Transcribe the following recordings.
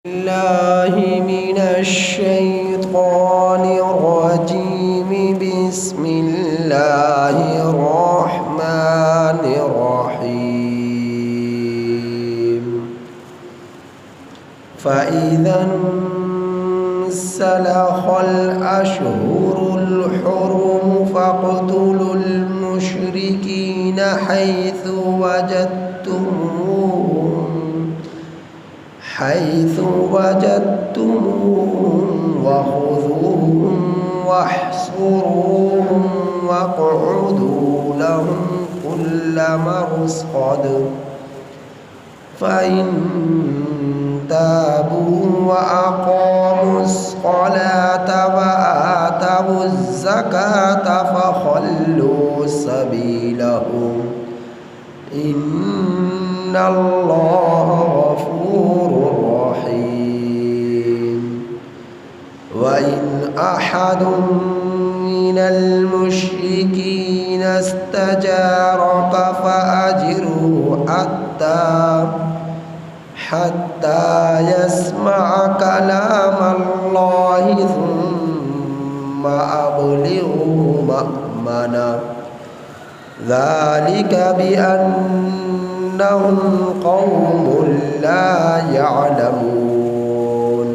الله من الشيطان الرجيم. بسم الله الرحمن الرحيم. فإذا انسلخ الأشهر الحرم فاقتلوا المشركين حيث وجدتموهم وخذوهم واحصروهم واقعدوا لهم كل مرصد فإن تابوا وأقاموا الصلاة وآتوا الزكاة فخلوا سبيلهم إن الله غفور رحيم. وإن أحد من المشركين استجارك فأجره حتى يسمع كلام الله ثم أبلغه مأمنا ذلك بأنهم قوم لا يعلمون.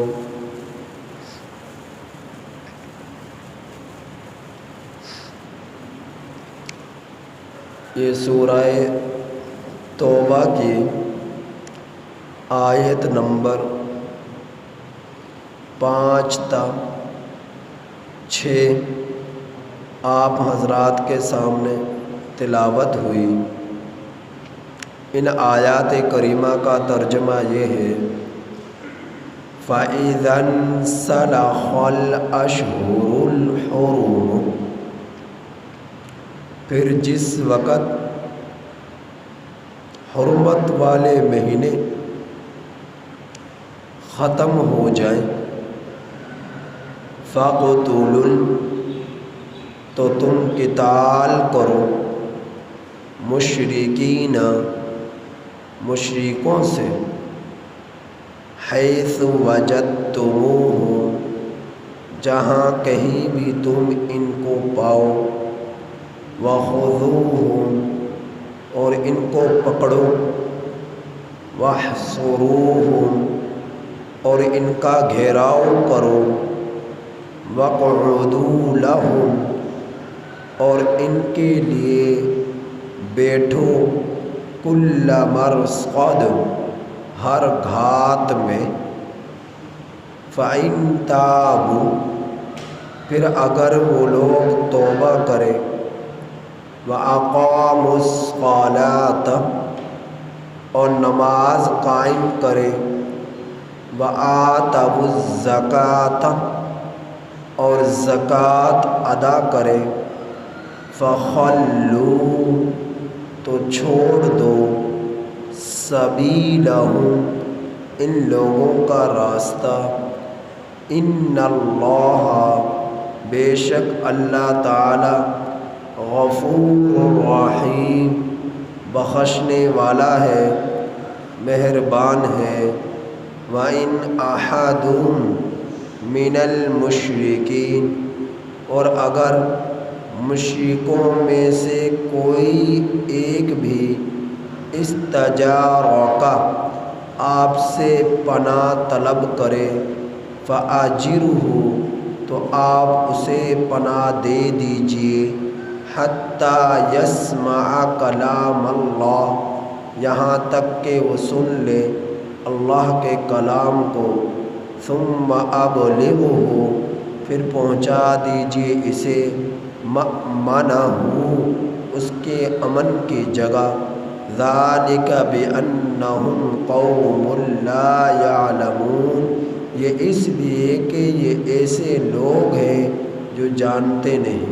یہ سورہ توبہ کی آیت نمبر 5 تا 6 آپ حضرات کے سامنے تلاوت ہوئی. ان آیات کریمہ کا ترجمہ یہ ہے: فَإِذَا انسَلَخَ الْأَشْهُرُ الْحُرُمُ، پھر جس وقت حرمت والے مہینے ختم ہو جائیں، فَقْتُلُوا، تو تم قتال کرو، مشرکین، مشرکوں سے، حیث وجدتموہم، جہاں کہیں بھی تم ان کو پاؤ، وخذوہم، اور ان کو پکڑو، واحصروہم، اور ان کا گھیراؤ کرو، وقعدوا لہم، اور ان کے لیے بیٹھو، کل مرصد، ہر گھات میں، فَإِن تَابُوا، پھر اگر وہ لوگ توبہ کرے، وَأَقَامُوا الصَّلَاةَ، اور نماز قائم کرے، وَآتَوُا الزَّكَاةَ، اور زکوٰۃ ادا کرے، فَخَلُّوا، تو چھوڑ دو، سبیلہم، ان لوگوں کا راستہ، ان اللہ، بے شک اللہ تعالی، غفور رحیم، بخشنے والا ہے، مہربان ہے. وَإِنْ أَحَدٌ مِّنَ الْمُشْرِكِينَ، اور اگر مشرکوں میں سے کوئی ایک بھی، استجارک، آپ سے پناہ طلب کرے، فَأَجِرْهُ، تو آپ اسے پناہ دے دیجئے، حَتَّى يَسْمَعَ كَلَامَ اللَّهِ، یہاں تک کہ وہ سن لے اللہ کے کلام کو، ثُمَّ أَبْلِغْهُ، پھر پہنچا دیجئے اسے، مأمنہ، اس کے امن کی جگہ، ذَلِكَ بِأَنَّهُمْ قَوْمٌ لَا يَعْلَمُونَ، یہ اس لیے کہ یہ ایسے لوگ ہیں جو جانتے نہیں.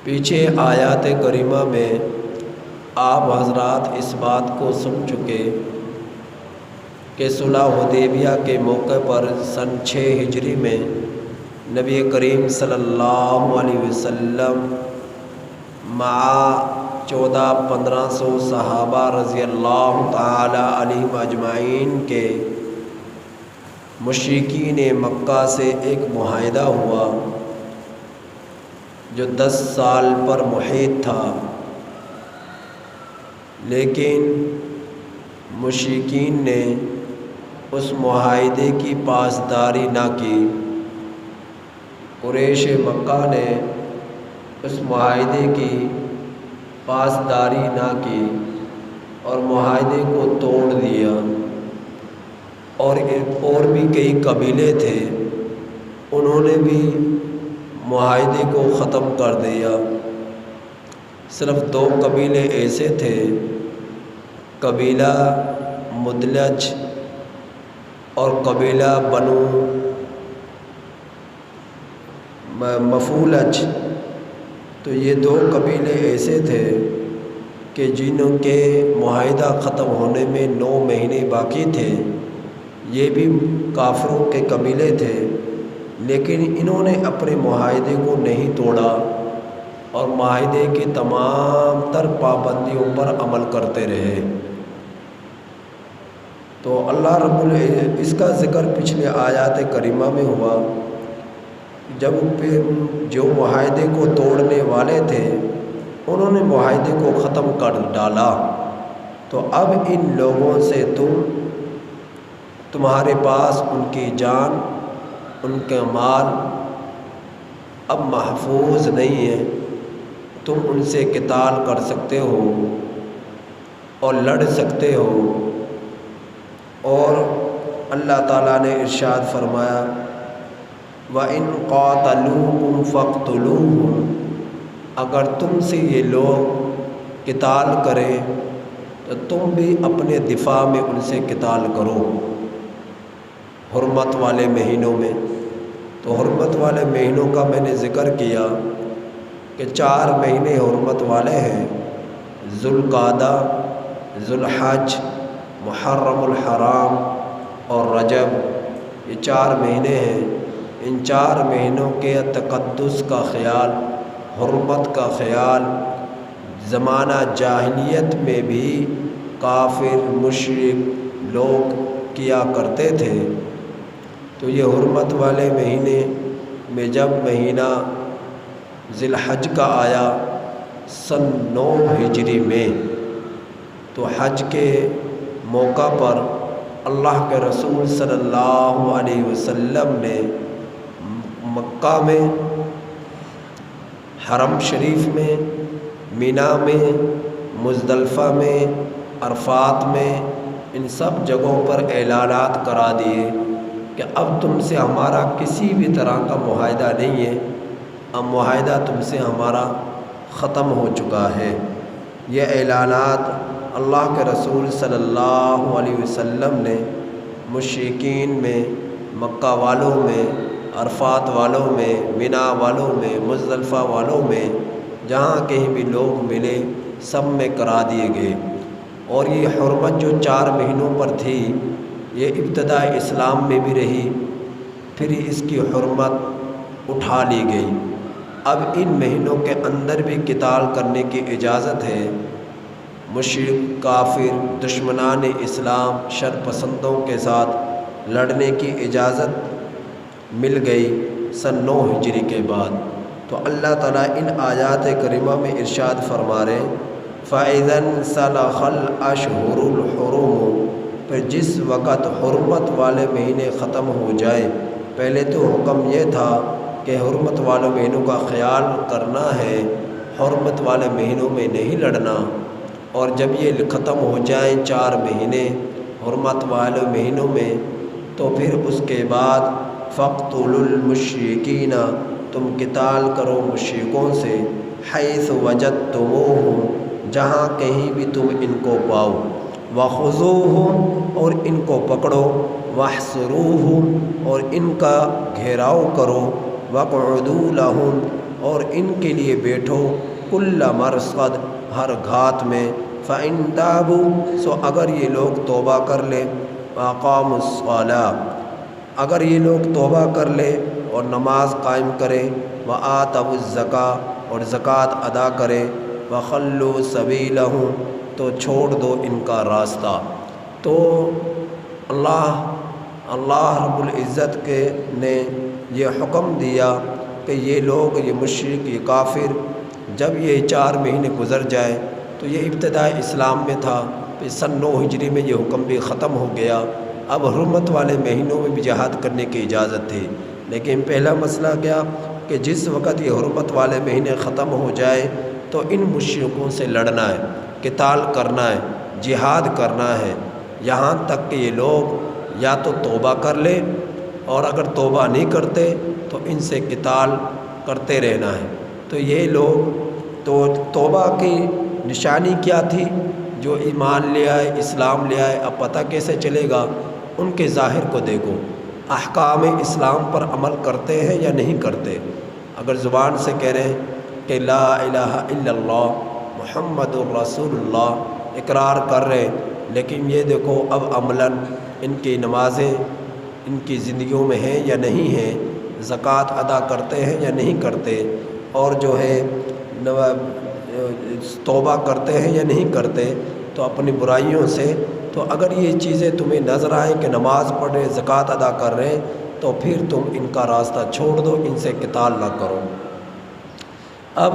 پیچھے آیات کریمہ میں آپ حضرات اس بات کو سن چکے کہ صلح حدیبیہ کے موقع پر سن 6 ہجری میں نبی کریم صلی اللہ علیہ وسلم مع 1400-1500 صحابہ رضی اللہ تعالی علیہم اجمعین کے مشرکین مکہ سے ایک معاہدہ ہوا جو 10 سال پر محیط تھا، لیکن مشرکین نے اس معاہدے کی پاسداری نہ کی۔ قریش مکہ نے اس معاہدے کی پاسداری نہ کی اور معاہدے کو توڑ دیا، اور بھی کئی قبیلے تھے، انہوں نے بھی معاہدے کو ختم کر دیا۔ صرف 2 قبیلے ایسے تھے، قبیلہ مدلج اور قبیلہ بنو مفولج۔ تو یہ 2 قبیلے ایسے تھے کہ جنہوں کے معاہدہ ختم ہونے میں 9 مہینے باقی تھے۔ یہ بھی کافروں کے قبیلے تھے، لیکن انہوں نے اپنے معاہدے کو نہیں توڑا اور معاہدے کی تمام تر پابندیوں پر عمل کرتے رہے۔ تو اللہ رب العزت اس کا ذکر پچھلے آیات کریمہ میں ہوا، جب جو معاہدے کو توڑنے والے تھے انہوں نے معاہدے کو ختم کر ڈالا، تو اب ان لوگوں سے تمہارے پاس ان کی جان، ان کے مال اب محفوظ نہیں ہے۔ تم ان سے قتال کر سکتے ہو اور لڑ سکتے ہو، اور اللہ تعالیٰ نے ارشاد فرمایا وَإِن قَاتَلُوكُمْ فَاقْتُلُوهُمْ، اگر تم سے یہ لوگ قتال کریں تو تم بھی اپنے دفاع میں ان سے قتال کرو۔ حرمت والے مہینوں میں، تو حرمت والے مہینوں کا میں نے ذکر کیا کہ 4 مہینے حرمت والے ہیں، ذوالقعدہ، ذوالحج، محرم الحرام اور رجب۔ یہ 4 مہینے ہیں۔ ان 4 مہینوں کے تقدس کا خیال، حرمت کا خیال زمانہ جاہلیت میں بھی کافر مشرک لوگ کیا کرتے تھے۔ تو یہ حرمت والے مہینے میں جب مہینہ ذی الحج کا آیا سن 9 ہجری میں، تو حج کے موقع پر اللہ کے رسول صلی اللہ علیہ وسلم نے مکہ میں، حرم شریف میں، مینا میں، مزدلفہ میں، عرفات میں، ان سب جگہوں پر اعلانات کرا دیے کہ اب تم سے ہمارا کسی بھی طرح کا معاہدہ نہیں ہے، اب معاہدہ تم سے ہمارا ختم ہو چکا ہے۔ یہ اعلانات اللہ کے رسول صلی اللہ علیہ وسلم نے مشرکین میں، مکہ والوں میں، عرفات والوں میں، مینا والوں میں، مزدلفہ والوں میں، جہاں کہیں بھی لوگ ملے سب میں کرا دیے گئے۔ اور یہ حرمت جو 4 مہینوں پر تھی، یہ ابتدا اسلام میں بھی رہی، پھر اس کی حرمت اٹھا لی گئی۔ اب ان مہینوں کے اندر بھی قتال کرنے کی اجازت ہے۔ مشرک، کافر، دشمنان اسلام، شر پسندوں کے ساتھ لڑنے کی اجازت مل گئی سن 9 ہجری کے بعد۔ تو اللہ تعالیٰ ان آیات کریمہ میں ارشاد فرما رہے فَإِذَا انْسَلَخَ الْأَشْهُرُ الْحُرُمُ، پھر جس وقت حرمت والے مہینے ختم ہو جائے۔ پہلے تو حکم یہ تھا کہ حرمت والے مہینوں کا خیال کرنا ہے، حرمت والے مہینوں میں نہیں لڑنا، اور جب یہ ختم ہو جائیں 4 مہینے حرمت والے مہینوں میں، تو پھر اس کے بعد فَاقْتُلُوا الْمُشْرِكِينَ، تم قتال کرو مشرکوں سے، حیث وجدتموہم، جہاں کہیں بھی تم ان کو پاؤ، وَخُذُوهُمْ، اور ان کو پکڑو، وَاحْصُرُوهُمْ، اور ان کا گھیراؤ کرو، وَاقْعُدُوا لَهُمْ، اور ان کے لیے بیٹھو، کُلَّ مَرْصَدٍ، ہر گھات میں، فَإِن تَابُوا، سو اگر یہ لوگ توبہ کر لے، وَأَقَامُوا الصَّلَاةَ، اگر یہ لوگ توبہ کر لے اور نماز قائم کرے، وَآتَوُا الزَّکَاةَ، اور زکوٰۃ ادا کرے، وخلوا سبیلہم، تو چھوڑ دو ان کا راستہ۔ تو اللہ رب العزت نے یہ حکم دیا کہ یہ لوگ، یہ مشرک، یہ کافر، جب یہ 4 مہینے گزر جائے، تو یہ ابتدائی اسلام میں تھا، پھر سن 9 ہجری میں یہ حکم بھی ختم ہو گیا۔ اب حرمت والے مہینوں میں بھی جہاد کرنے کی اجازت تھی، لیکن پہلا مسئلہ کیا کہ جس وقت یہ حرمت والے مہینے ختم ہو جائے تو ان مشرکوں سے لڑنا ہے، قتال کرنا ہے، جہاد کرنا ہے، یہاں تک کہ یہ لوگ یا تو توبہ کر لیں، اور اگر توبہ نہیں کرتے تو ان سے قتال کرتے رہنا ہے۔ تو یہ لوگ تو توبہ کی نشانی کیا تھی؟ جو ایمان لے آئے، اسلام لے آئے، اب پتہ کیسے چلے گا؟ ان کے ظاہر کو دیکھو، احکام اسلام پر عمل کرتے ہیں یا نہیں کرتے؟ اگر زبان سے کہہ رہے ہیں کہ لا الہ الا اللہ محمد الرسول اللہ، اقرار کر رہے، لیکن یہ دیکھو اب عملاً ان کی نمازیں ان کی زندگیوں میں ہیں یا نہیں ہیں، زکوٰۃ ادا کرتے ہیں یا نہیں کرتے، اور جو ہے توبہ کرتے ہیں یا نہیں کرتے، تو اپنی برائیوں سے، تو اگر یہ چیزیں تمہیں نظر آئیں کہ نماز پڑھ رہے، زکوٰۃ ادا کر رہے ہیں، تو پھر تم ان کا راستہ چھوڑ دو، ان سے قتال نہ کرو۔ اب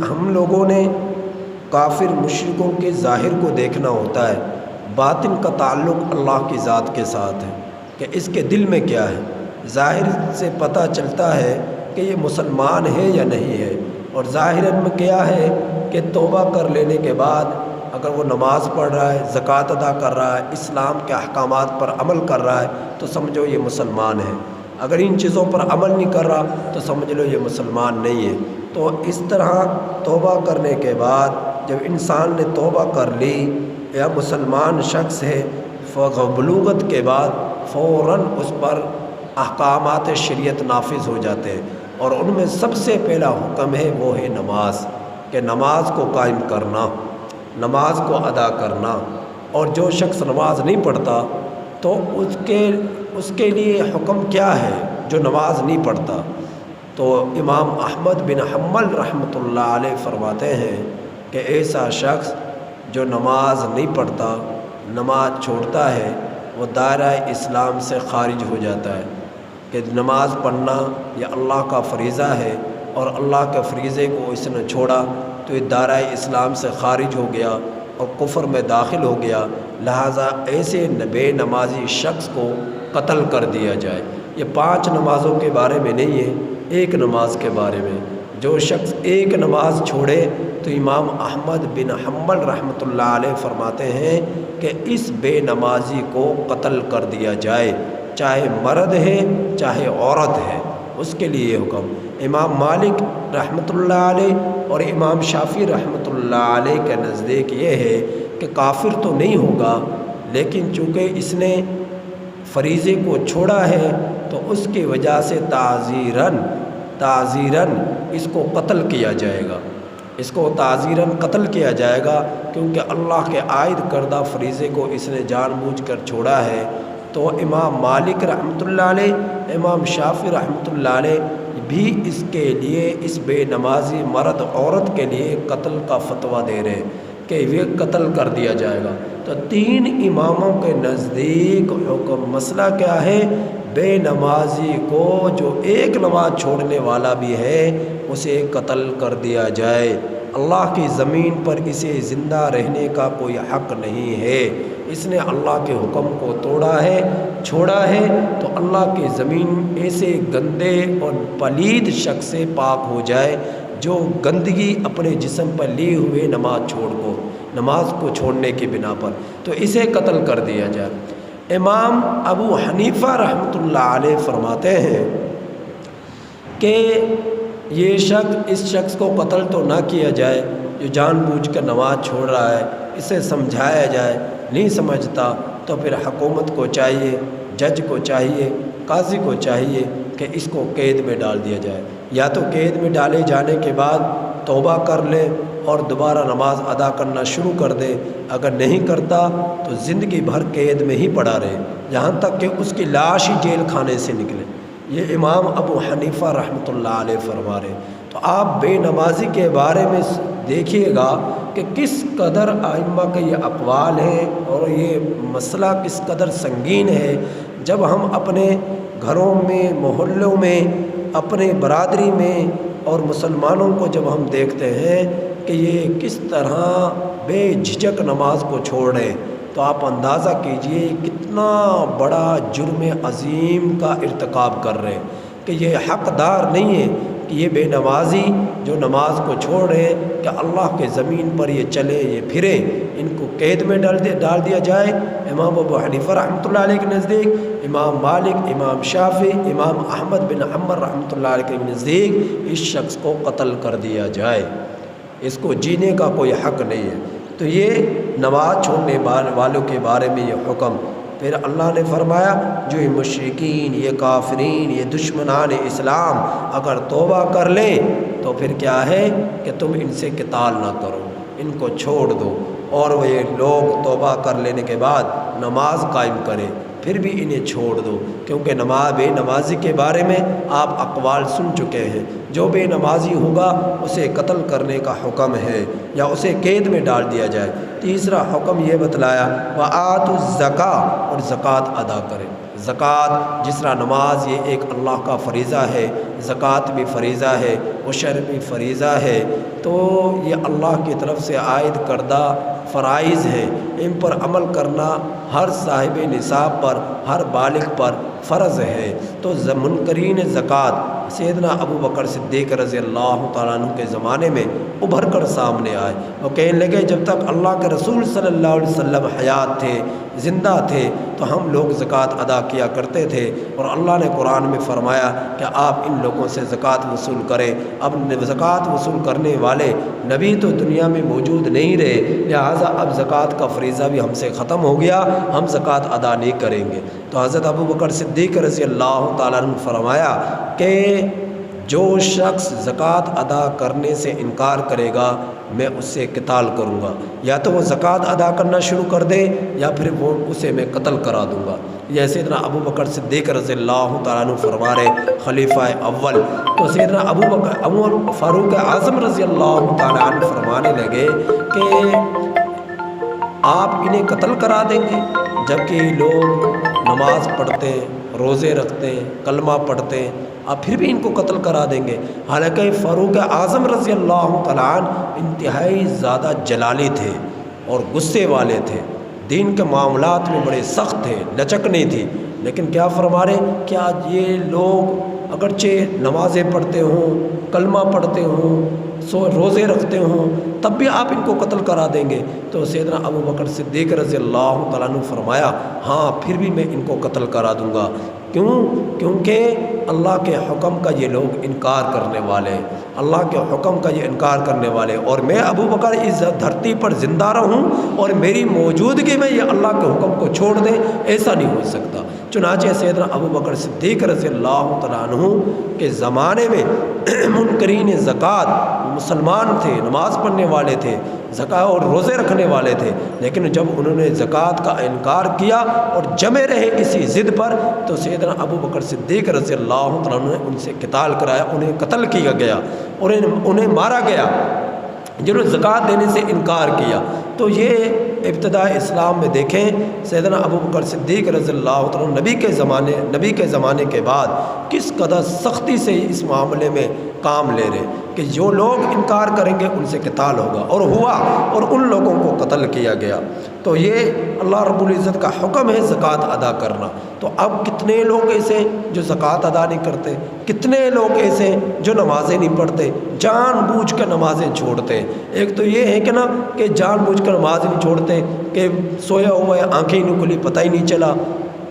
ہم لوگوں نے کافر مشرکوں کے ظاہر کو دیکھنا ہوتا ہے، باطن کا تعلق اللہ کی ذات کے ساتھ ہے کہ اس کے دل میں کیا ہے۔ ظاہر سے پتہ چلتا ہے کہ یہ مسلمان ہے یا نہیں ہے، اور ظاہراً میں کیا ہے کہ توبہ کر لینے کے بعد اگر وہ نماز پڑھ رہا ہے، زکوٰۃ ادا کر رہا ہے، اسلام کے احکامات پر عمل کر رہا ہے، تو سمجھو یہ مسلمان ہے۔ اگر ان چیزوں پر عمل نہیں کر رہا تو سمجھ لو یہ مسلمان نہیں ہے۔ تو اس طرح توبہ کرنے کے بعد جب انسان نے توبہ کر لی یا مسلمان شخص ہے، بلوغت کے بعد فوراً اس پر احکامات شریعت نافذ ہو جاتے ہیں، اور ان میں سب سے پہلا حکم ہے وہ ہے نماز، کہ نماز کو قائم کرنا، نماز کو ادا کرنا۔ اور جو شخص نماز نہیں پڑھتا تو اس کے لیے حکم کیا ہے جو نماز نہیں پڑھتا؟ تو امام احمد بن حنبل رحمۃ اللہ علیہ فرماتے ہیں کہ ایسا شخص جو نماز نہیں پڑھتا، نماز چھوڑتا ہے، وہ دائرہ اسلام سے خارج ہو جاتا ہے، کہ نماز پڑھنا یہ اللہ کا فریضہ ہے، اور اللہ کے فریضے کو اس نے چھوڑا تو یہ دائرہ اسلام سے خارج ہو گیا اور کفر میں داخل ہو گیا، لہٰذا ایسے بے نمازی شخص کو قتل کر دیا جائے۔ یہ 5 نمازوں کے بارے میں نہیں ہے، ایک نماز کے بارے میں۔ جو شخص ایک نماز چھوڑے تو امام احمد بن حنبل رحمۃ اللہ علیہ فرماتے ہیں کہ اس بے نمازی کو قتل کر دیا جائے، چاہے مرد ہے چاہے عورت ہے، اس کے لیے یہ حکم۔ امام مالک رحمۃ اللہ علیہ اور امام شافعی رحمۃ اللہ علیہ کے نزدیک یہ ہے کہ کافر تو نہیں ہوگا، لیکن چونکہ اس نے فریضے کو چھوڑا ہے تو اس کی وجہ سے تعزیراً اس کو قتل کیا جائے گا، اس کو تعزیراً قتل کیا جائے گا، کیونکہ اللہ کے عائد کردہ فریضے کو اس نے جان بوجھ کر چھوڑا ہے۔ تو امام مالک رحمۃ اللہ علیہ، امام شافعی رحمۃ اللہ علیہ بھی اس کے لیے، اس بے نمازی مرد عورت کے لیے قتل کا فتویٰ دے رہے ہیں کہ یہ قتل کر دیا جائے گا۔ تو 3 اماموں کے نزدیک حکم مسئلہ کیا ہے؟ بے نمازی کو جو ایک نماز چھوڑنے والا بھی ہے اسے قتل کر دیا جائے۔ اللہ کی زمین پر اسے زندہ رہنے کا کوئی حق نہیں ہے، اس نے اللہ کے حکم کو توڑا ہے، چھوڑا ہے، تو اللہ کی زمین ایسے گندے اور پلید شخص سے پاک ہو جائے جو گندگی اپنے جسم پر لیے ہوئے نماز کو چھوڑنے کی بنا پر، تو اسے قتل کر دیا جائے۔ امام ابو حنیفہ رحمۃ اللہ علیہ فرماتے ہیں کہ اس شخص کو قتل تو نہ کیا جائے جو جان بوجھ کر نماز چھوڑ رہا ہے، اسے سمجھایا جائے، نہیں سمجھتا تو پھر حکومت کو چاہیے، جج کو چاہیے، قاضی کو چاہیے کہ اس کو قید میں ڈال دیا جائے، یا تو قید میں ڈالے جانے کے بعد توبہ کر لے اور دوبارہ نماز ادا کرنا شروع کر دے، اگر نہیں کرتا تو زندگی بھر قید میں ہی پڑا رہے یہاں تک کہ اس کی لاش ہی جیل خانے سے نکلے۔ یہ امام ابو حنیفہ رحمۃ اللہ علیہ فرما رہے۔ تو آپ بے نمازی کے بارے میں دیکھیے گا کہ کس قدر ائمہ کے یہ اقوال ہیں اور یہ مسئلہ کس قدر سنگین ہے۔ جب ہم اپنے گھروں میں، محلوں میں، اپنے برادری میں اور مسلمانوں کو جب ہم دیکھتے ہیں کہ یہ کس طرح بے جھجک نماز کو چھوڑ رہے ہیں، تو آپ اندازہ کیجئے کتنا بڑا جرم عظیم کا ارتکاب کر رہے ہیں کہ یہ حقدار نہیں ہے کہ یہ بے نمازی جو نماز کو چھوڑ رہے ہیں کہ اللہ کے زمین پر یہ چلے یہ پھرے، ان کو قید میں ڈال دیا جائے۔ امام ابو حنیفہ رحمۃ اللہ علیہ کے نزدیک، امام مالک، امام شافعی، امام احمد بن حنبل رحمۃ اللہ علیہ کے نزدیک اس شخص کو قتل کر دیا جائے، اس کو جینے کا کوئی حق نہیں ہے۔ تو یہ نماز چھوڑنے والوں کے بارے میں یہ حکم۔ پھر اللہ نے فرمایا جو یہ مشرکین، یہ کافرین، یہ دشمنان اسلام اگر توبہ کر لیں تو پھر کیا ہے کہ تم ان سے قتال نہ کرو، ان کو چھوڑ دو، اور وہ یہ لوگ توبہ کر لینے کے بعد نماز قائم کریں، پھر بھی انہیں چھوڑ دو، کیونکہ بے نمازی کے بارے میں آپ اقوال سن چکے ہیں۔ جو بے نمازی ہوگا اسے قتل کرنے کا حکم ہے یا اسے قید میں ڈال دیا جائے۔ تیسرا حکم یہ بتلایا وآتوا الزکاۃ، اور زکوٰۃ ادا کریں۔ زکوٰۃ جس طرح نماز یہ ایک اللہ کا فریضہ ہے، زکوٰۃ بھی فریضہ ہے، عشر بھی فریضہ ہے، تو یہ اللہ کی طرف سے عائد کردہ فرائض ہیں، ان پر عمل کرنا ہر صاحب نصاب پر، ہر بالغ پر فرض ہے۔ تو منکرین زکوٰۃ سیدنا ابو بکر صدیق رضی اللہ تعالیٰ عنہ کے زمانے میں ابھر کر سامنے آئے۔ وہ کہنے لگے جب تک اللہ کے رسول صلی اللہ علیہ وسلم حیات تھے، زندہ تھے، تو ہم لوگ زکوٰۃ ادا کیا کرتے تھے، اور اللہ نے قرآن میں فرمایا کہ آپ ان لوگوں سے زکوٰۃ وصول کریں۔ اب زکوٰۃ وصول کرنے والے نبی تو دنیا میں موجود نہیں رہے، لہٰذا اب زکوٰۃ کا فریضہ بھی ہم سے ختم ہو گیا، ہم زکوٰۃ ادا نہیں کریں گے۔ تو حضرت ابو بکر صدیق رضی اللہ تعالیٰ عنہ فرمایا کہ جو شخص زکوٰۃ ادا کرنے سے انکار کرے گا میں اس سے قتال کروں گا، یا تو وہ زکوٰۃ ادا کرنا شروع کر دے یا پھر وہ اسے میں قتل کرا دوں گا۔ یہ سیدنا ابو بکر صدیق رضی اللہ تعالیٰ عنہ فرما رہے خلیفہ اول۔ تو سیدنا ابو بکر فاروق اعظم رضی اللہ تعالیٰ عنہ فرمانے لگے کہ آپ انہیں قتل کرا دیں گے، جبکہ یہ لوگ نماز پڑھتے ہیں، روزے رکھتے ہیں، کلمہ پڑھتے ہیں، آپ پھر بھی ان کو قتل کرا دیں گے۔ حالانکہ فاروق اعظم رضی اللہ تعالیٰ عنہ انتہائی زیادہ جلالی تھے اور غصے والے تھے، دین کے معاملات میں بڑے سخت تھے، لچک نہیں تھی، لیکن کیا فرما رہے کہ آج یہ لوگ اگرچہ نمازیں پڑھتے ہوں، کلمہ پڑھتے ہوں، روزے رکھتے ہوں، تب بھی آپ ان کو قتل کرا دیں گے۔ تو سیدنا ابو بکر صدیق رضی اللہ تعالیٰ عنہ فرمایا ہاں پھر بھی میں ان کو قتل کرا دوں گا۔ کیونکہ اللہ کے حکم کا یہ لوگ انکار کرنے والے ہیں، اللہ کے حکم کا یہ انکار کرنے والے، اور میں ابو بکر اس دھرتی پر زندہ رہوں اور میری موجودگی میں یہ اللہ کے حکم کو چھوڑ دیں، ایسا نہیں ہو سکتا۔ چنانچہ سیدنا ابو بکر صدیق رضی اللہ تعالیٰ عنہ کے زمانے میں منکرین زکوٰۃ مسلمان تھے، نماز پڑھنے والے تھے، زکوٰۃ اور روزے رکھنے والے تھے، لیکن جب انہوں نے زکوٰۃ کا انکار کیا اور جمے رہے اسی ضد پر، تو سیدنا ابو بکر صدیق رضی اللہ عنہ نے ان سے قتال کرایا، انہیں قتل کیا گیا اور انہیں مارا گیا جنہوں نے زکوٰۃ دینے سے انکار کیا۔ تو یہ ابتداء اسلام میں دیکھیں سیدنا ابو بکر صدیق رضی اللہ عنہ نبی کے زمانے کے بعد کس قدر سختی سے اس معاملے میں کام لے رہے کہ جو لوگ انکار کریں گے ان سے قتال ہوگا، اور ہوا، اور ان لوگوں کو قتل کیا گیا۔ تو یہ اللہ رب العزت کا حکم ہے زکوٰۃ ادا کرنا۔ تو اب کتنے لوگ ایسے جو زکوٰۃ ادا نہیں کرتے، کتنے لوگ ایسے جو نمازیں نہیں پڑھتے، جان بوجھ کر نمازیں چھوڑتے ہیں۔ ایک تو یہ ہے کہ نا کہ جان بوجھ کر نماز نہیں چھوڑتے کہ سویا ہوا ہے، آنکھیں نہیں کھلی، پتہ ہی نہیں چلا،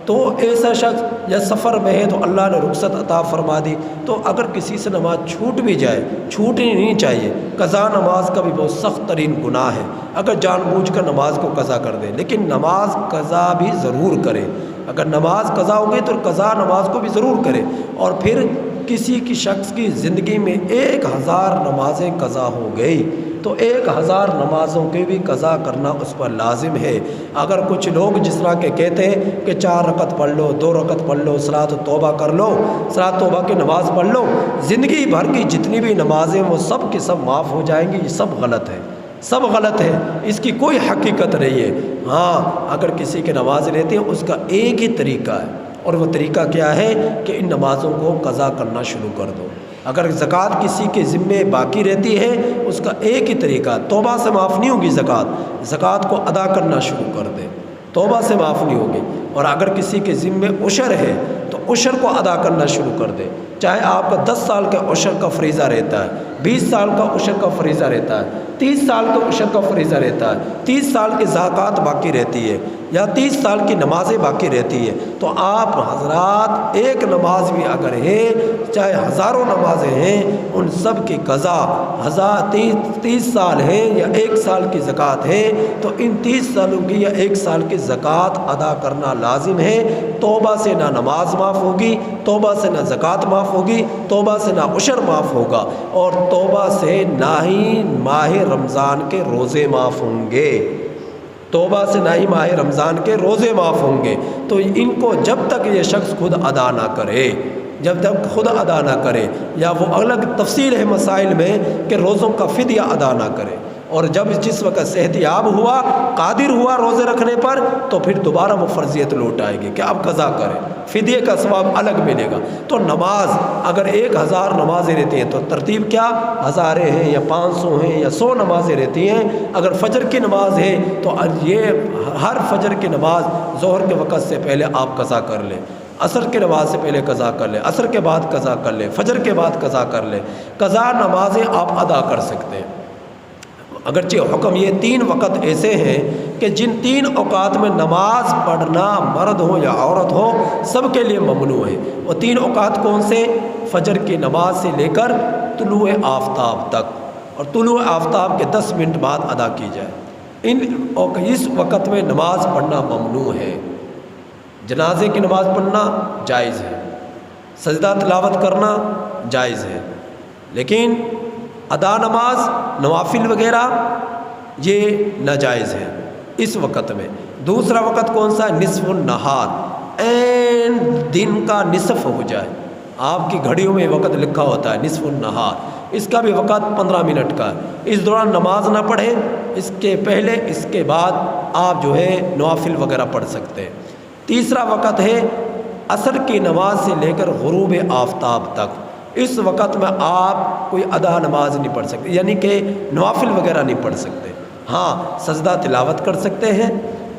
تو ایسا شخص یا سفر میں ہے تو اللہ نے رخصت عطا فرما دی، تو اگر کسی سے نماز چھوٹ بھی جائے، چھوٹنی نہیں چاہیے۔ قضا نماز کا بھی بہت سخت ترین گناہ ہے اگر جان بوجھ کر نماز کو قضا کر دے، لیکن نماز قضا بھی ضرور کرے۔ اگر نماز قضا ہو گئی تو قضا نماز کو بھی ضرور کرے۔ اور پھر کسی کی شخص کی زندگی میں 1000 نمازیں قضا ہو گئی تو 1000 نمازوں کی بھی قضا کرنا اس پر لازم ہے۔ اگر کچھ لوگ جس طرح کے کہتے ہیں کہ 4 رکعت پڑھ لو، 2 رکعت پڑھ لو، صلاۃ توبہ کر لو، صلاۃ توبہ کی نماز پڑھ لو، زندگی بھر کی جتنی بھی نمازیں وہ سب کی سب معاف ہو جائیں گی، یہ سب غلط ہے، سب غلط ہے، اس کی کوئی حقیقت نہیں ہے۔ ہاں اگر کسی کی نماز لیتے ہیں اس کا ایک ہی طریقہ ہے، اور وہ طریقہ کیا ہے کہ ان نمازوں کو قضا کرنا شروع کر دو۔ اگر زکوٰۃ کسی کے ذمے باقی رہتی ہے اس کا ایک ہی طریقہ، توبہ سے معاف نہیں ہوگی زکوٰۃ کو ادا کرنا شروع کر دے، توبہ سے معاف نہیں ہوگی۔ اور اگر کسی کے ذمے عشر ہے تو عشر کو ادا کرنا شروع کر دے، چاہے آپ کا 10 سال کا عشر کا فریضہ رہتا ہے، 20 سال کا عشر کا فریضہ رہتا ہے، 30 سال کا عشر کا فریضہ رہتا ہے، 30 سال کی زکوٰۃ باقی رہتی ہے یا 30 سال کی نمازیں باقی رہتی ہے، تو آپ حضرات ایک نماز بھی اگر ہے، چاہے ہزاروں نمازیں ہیں، ان سب کی قضا 30 سال ہیں یا 1 سال کی زکوٰۃ ہے تو ان 30 سالوں کی یا 1 سال کی زکوٰۃ ادا کرنا لازم ہے۔ توبہ سے نہ نماز معاف ہوگی، توبہ سے نہ زکوٰۃ معاف ہوگی، توبہ سے نہ عشر معاف ہوگا، اور توبہ سے نہ ہی ماہ رمضان کے روزے معاف ہوں گے، توبہ سے نہ ہی ماہ رمضان کے روزے معاف ہوں گے۔ تو ان کو جب تک یہ شخص خود ادا نہ کرے، جب تک خود ادا نہ کرے، یا وہ الگ تفصیل ہے مسائل میں کہ روزوں کا فدیہ ادا نہ کرے، اور جس وقت صحت یاب ہوا، قادر ہوا روزے رکھنے پر، تو پھر دوبارہ وہ فرضیت لوٹ آئے گی کہ اب قضا کرے، فدیے کا ثواب الگ ملے گا۔ تو نماز اگر 1000 نمازیں رہتی ہیں تو ترتیب کیا، 1000 ہیں یا 500 ہیں یا 100 نمازیں رہتی ہیں۔ اگر فجر کی نماز ہے تو یہ ہر فجر کی نماز ظہر کے وقت سے پہلے آپ قضا کر لیں، عصر کے نماز سے پہلے قضا کر لیں، عصر کے بعد قضا کر لیں، فجر کے بعد قضا کر لیں، قضا نمازیں آپ ادا کر سکتے ہیں۔ اگرچہ حکم یہ 3 وقت ایسے ہیں کہ جن 3 اوقات میں نماز پڑھنا مرد ہو یا عورت ہو سب کے لیے ممنوع ہے۔ وہ 3 اوقات کون سے؟ فجر کی نماز سے لے کر طلوع آفتاب تک، اور طلوع آفتاب کے 10 منٹ بعد ادا کی جائے، اس وقت میں نماز پڑھنا ممنوع ہے۔ جنازے کی نماز پڑھنا جائز ہے، سجدہ تلاوت کرنا جائز ہے، لیکن ادا نماز نوافل وغیرہ یہ ناجائز ہے اس وقت میں۔ دوسرا وقت کون سا ہے؟ نصف النہار، عین دن کا نصف ہو جائے، آپ کی گھڑیوں میں وقت لکھا ہوتا ہے نصف النہار، اس کا بھی وقت 15 منٹ کا ہے۔ اس دوران نماز نہ پڑھیں، اس کے پہلے اس کے بعد آپ جو ہے نوافل وغیرہ پڑھ سکتے ہیں۔ تیسرا وقت ہے عصر کی نماز سے لے کر غروب آفتاب تک، اس وقت میں آپ کوئی ادا نماز نہیں پڑھ سکتے، یعنی کہ نوافل وغیرہ نہیں پڑھ سکتے، ہاں سجدہ تلاوت کر سکتے ہیں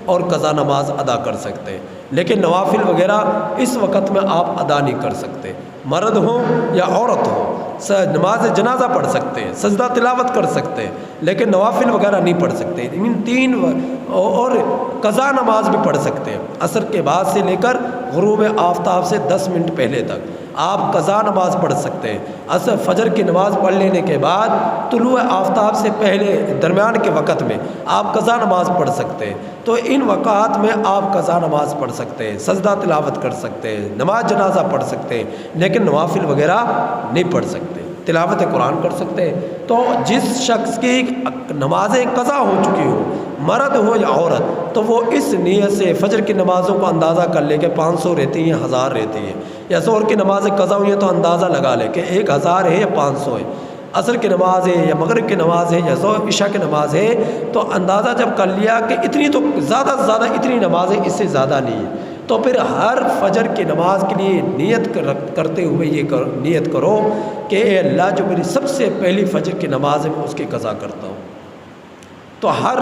اور قضا نماز ادا کر سکتے ہیں، لیکن نوافل وغیرہ اس وقت میں آپ ادا نہیں کر سکتے۔ مرد ہو یا عورت ہو نماز جنازہ پڑھ سکتے ہیں، سجدہ تلاوت کر سکتے ہیں، لیکن نوافل وغیرہ نہیں پڑھ سکتے۔ ان 3 اور قضا نماز بھی پڑھ سکتے ہیں، عصر کے بعد سے لے کر غروب آفتاب سے 10 منٹ پہلے تک آپ قضا نماز پڑھ سکتے ہیں۔ عصر فجر کی نماز پڑھ لینے کے بعد طلوع آفتاب سے پہلے درمیان کے وقت میں آپ قضا نماز پڑھ سکتے ہیں۔ تو ان وقات میں آپ قضا نماز پڑھ سکتے ہیں، سجدہ تلاوت کر سکتے ہیں، نماز جنازہ پڑھ سکتے ہیں، لیکن نوافل وغیرہ نہیں پڑھ سکتے، تلاوت قرآن کر سکتے ہیں۔ تو جس شخص کی نمازیں قضا ہو چکی ہو، مرد ہو یا عورت، تو وہ اس نیت سے فجر کی نمازوں کو اندازہ کر لے کہ 500 رہتی ہیں، 1000 رہتی ہیں، یا ظہر کی نمازیں قضا ہوئی ہیں تو اندازہ لگا لے کہ 1000 ہے یا 500 ہے، عصر کی نماز ہے یا مغرب کی نماز ہے یا عشاء کی نماز ہے، تو اندازہ جب کر لیا کہ اتنی تو زیادہ سے زیادہ اتنی نمازیں، اس سے زیادہ نہیں ہے، تو پھر ہر فجر کی نماز کے لیے نیت کرتے ہوئے یہ نیت کرو کہ اے اللہ جو میری سب سے پہلی فجر کی نماز ہے میں اس کی قضا کرتا ہوں۔ تو ہر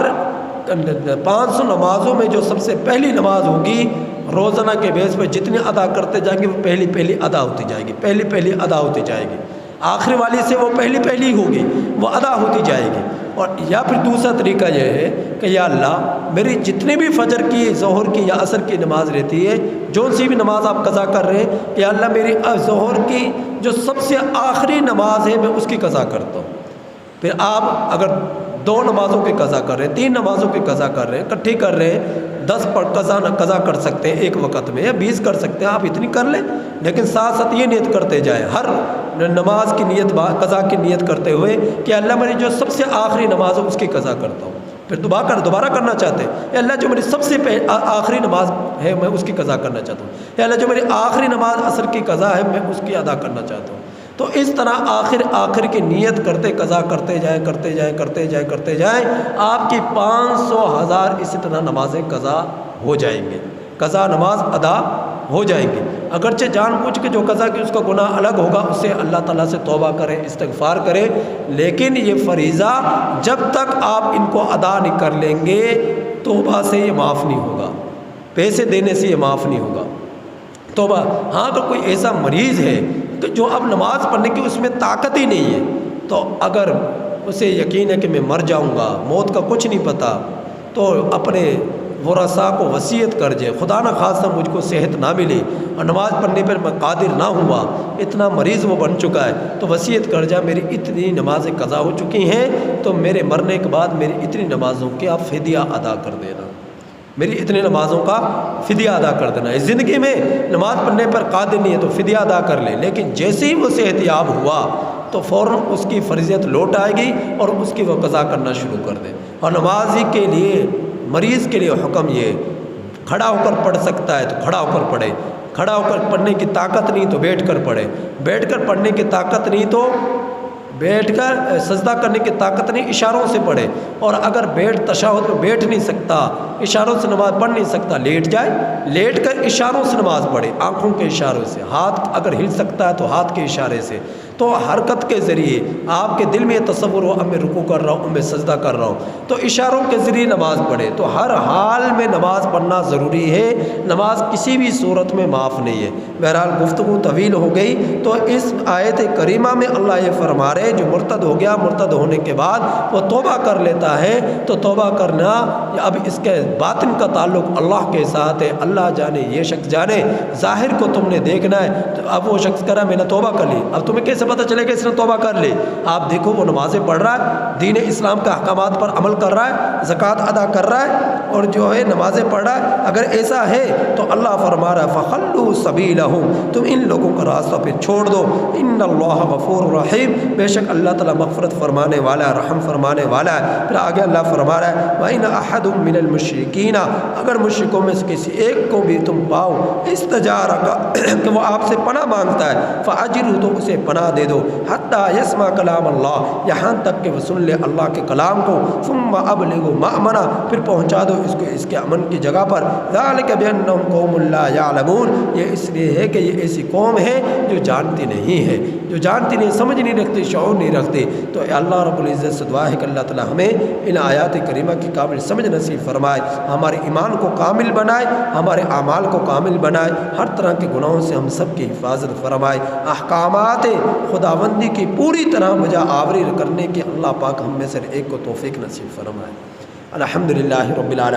500 نمازوں میں جو سب سے پہلی نماز ہوگی روزانہ کے بیس پہ جتنی ادا کرتے جائیں گے وہ پہلی ادا ہوتی جائے گی، پہلی ادا ہوتی جائے گی، آخری والی سے وہ پہلی ہوگی، وہ ادا ہوتی جائے گی۔ اور یا پھر دوسرا طریقہ یہ ہے کہ یا اللہ میری جتنی بھی فجر کی، ظہر کی یا عصر کی نماز رہتی ہے، جو سی بھی نماز آپ قضا کر رہے ہیں، یا اللہ میری ظہر کی جو سب سے آخری نماز ہے میں اس کی قضا کرتا ہوں۔ پھر آپ اگر 2 نمازوں کے قضا کر رہے ہیں، 3 نمازوں کے قضا کر رہے ہیں، اکٹھی کر رہے ہیں، 10 پر قضا کر سکتے ہیں ایک وقت میں، یا 20 کر سکتے ہیں، آپ اتنی کر لیں، لیکن ساتھ ساتھ یہ نیت کرتے جائیں ہر نماز کی نیت قضا کی نیت کرتے ہوئے کہ اللہ میری جو سب سے آخری نماز ہے اس کی قضا کرتا ہوں۔ پھر دوبارہ کرنا چاہتے ہیں، اے اللہ جو میری سب سے آخری نماز ہے میں اس کی قضا کرنا چاہتا ہوں، اے اللہ جو میری آخری نماز عصر کی قضا ہے میں اس کی ادا کرنا چاہتا ہوں۔ تو اس طرح آخر کی نیت کرتے قضا کرتے جائیں، آپ کی 500 1000 اسی طرح نمازیں قضا ہو جائیں گے، قضا نماز ادا ہو جائیں گی۔ اگرچہ جان بوجھ کے جو قضا کی اس کا گناہ الگ ہوگا، اس سے اللہ تعالیٰ سے توبہ کریں، استغفار کریں، لیکن یہ فریضہ جب تک آپ ان کو ادا نہیں کر لیں گے توبہ سے یہ معاف نہیں ہوگا، پیسے دینے سے یہ معاف نہیں ہوگا توبہ۔ ہاں اگر کوئی ایسا مریض ہے کہ جو اب نماز پڑھنے کی اس میں طاقت ہی نہیں ہے، تو اگر اسے یقین ہے کہ میں مر جاؤں گا، موت کا کچھ نہیں پتہ، تو اپنے ورثاء کو وصیت کر جائے، خدا نہ خواستہ مجھ کو صحت نہ ملی اور نماز پڑھنے پر میں قادر نہ ہوا، اتنا مریض وہ بن چکا ہے، تو وصیت کر جا میری اتنی نمازیں قضا ہو چکی ہیں، تو میرے مرنے کے بعد میری اتنی نمازوں کے آپ فدیہ ادا کر دینا، میری اتنی نمازوں کا فدیہ ادا کر دینا۔ اس زندگی میں نماز پڑھنے پر قادر نہیں ہے تو فدیہ ادا کر لے، لیکن جیسے ہی وہ صحت یاب ہوا تو فوراً اس کی فریضیت لوٹ آئے گی اور اس کی وہ قضا کرنا شروع کر دے۔ اور نمازی کے لیے، مریض کے لیے حکم یہ، کھڑا ہو کر پڑھ سکتا ہے تو کھڑا ہو کر پڑھے، کھڑا ہو کر پڑھنے کی طاقت نہیں تو بیٹھ کر پڑھے، بیٹھ کر پڑھنے کی طاقت نہیں تو بیٹھ کر سجدہ کرنے کی طاقت نہیں اشاروں سے پڑھے، اور اگر تشہد میں بیٹھ نہیں سکتا، اشاروں سے نماز پڑھ نہیں سکتا، لیٹ جائے، لیٹ کر اشاروں سے نماز پڑھے، آنکھوں کے اشاروں سے، ہاتھ اگر ہل سکتا ہے تو ہاتھ کے اشارے سے، تو حرکت کے ذریعے آپ کے دل میں یہ تصور ہو اب میں رکوع کر رہا ہوں، اب میں سجدہ کر رہا ہوں، تو اشاروں کے ذریعے نماز پڑھے۔ تو ہر حال میں نماز پڑھنا ضروری ہے، نماز کسی بھی صورت میں معاف نہیں ہے۔ بہرحال گفتگو طویل ہو گئی، تو اس آیت کریمہ میں اللہ یہ فرما رہے جو مرتد ہو گیا، مرتد ہونے کے بعد وہ توبہ کر لیتا ہے، تو توبہ کرنا اب اس کے باطن کا تعلق اللہ کے ساتھ ہے، اللہ جانے، یہ شخص جانے، ظاہر کو تم نے دیکھنا ہے۔ تو اب وہ شخص کرا میں نے توبہ کر لی، اب تمہیں کیسے پتہ چلے کہ اس نے توبہ کر لی؟ آپ دیکھو وہ نمازیں پڑھ رہا ہے، دین اسلام کا احکامات پر عمل کر رہا ہے، زکوٰۃ ادا کر رہا ہے، اور جو ہے نمازیں پڑھ رہا ہے، اگر ایسا ہے تو اللہ فرما رہا ہے فَخَلُّوا سَبِيلَهُمْ، تم ان لوگوں کا راستہ پھر چھوڑ دو، ان اللہ غفور رحیم، بے شک اللہ تعالیٰ مغفرت فرمانے والا ہے، رحم فرمانے والا ہے۔ پھر آگے اللہ فرما رہا ہے وَإِنْ أَحَدٌ مِّنَ الْمُشْرِكِينَ، اگر مشرکوں میں سے کسی ایک کو بھی تم پاؤ استجارک کہ وہ آپ سے پناہ مانگتا ہے، فَأَجِرْهُ، تو اسے پناہ دے دو، حتیٰ یسمع کلام اللہ، یہاں تک کہ وہ سن لے اللہ کے کلام کو، ثم ابلغوا مأمنہ، پھر پہنچا دو اس کو اس کے امن کی جگہ پر، ذالک بأنہم قوم لا یعلمون، یہ اس لیے ہے کہ یہ ایسی قوم ہے جو جانتی نہیں ہے، جو جانتی نہیں، سمجھ نہیں رکھتی، شعور نہیں رکھتی۔ تو اللہ رب العزت سے دعا ہے کہ اللہ تعالی ہمیں ان آیات کریمہ کی کامل سمجھ نصیب فرمائے، ہمارے ایمان کو کامل بنائے، ہمارے اعمال کو کامل بنائے، ہر طرح کے گناہوں سے ہم سب کی حفاظت فرمائے، احکامات خداوندی کی پوری طرح بجا آوری کرنے کی اللہ پاک ہم میں سے ایک کو توفیق نصیب فرمائے۔ الحمدللہ رب العالمین۔